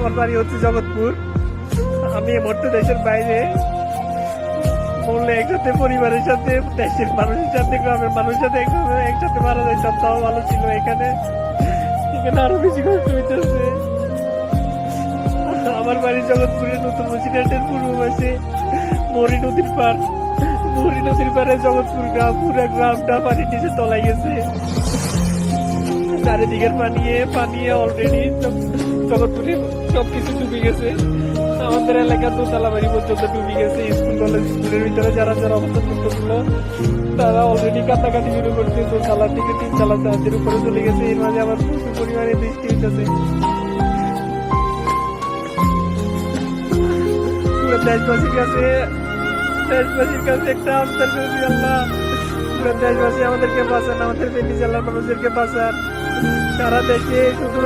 আমার বাড়ি হচ্ছে জগৎপুর। আমি এই মুহূর্তে দেশের বাইরে, বললে একসাথে পরিবারের সাথে, দেশের মানুষের সাথে, গ্রামের মানুষের সাথে একসাথে মারা যাইতাম, তাও ভালো ছিল। এখানে এখানে আরো বেশি কষ্ট হইতেছে। আমার বাড়ি জগৎপুরের নতুন বসিরহাটের পূর্ব পাশে মরি নদীর পার। মরি নদীর পারে জগৎপুর গ্রাম, পুরো গ্রামটা পানির নিচে তলায় গেছে। চারিদিকের পানি অলরেডি জগৎপুরে সবকিছু ডুবে গেছে। আমাদের এলাকার দোতলা বাড়ি পর্যন্ত ডুবে গেছে। স্কুল কলেজ, স্কুলের ভিতরে যারা যারা অবস্থান করতেছিল তারা অলরেডি কান্নাকাটি শুরু করছে। দোতলা থেকে 3 তলা তাদের উপরে চলে গেছে। এর মাঝে আমার প্রচুর পরিমাণে বৃষ্টি হইতেছে। পুরো দেশবাসীর কাছে একটা আবদার করছি, আল্লাহ পুরো দেশবাসী আমাদেরকে বাঁচান, আমাদের ফেনী জেলার মানুষদেরকে বাঁচান। সারা দেশে শুধু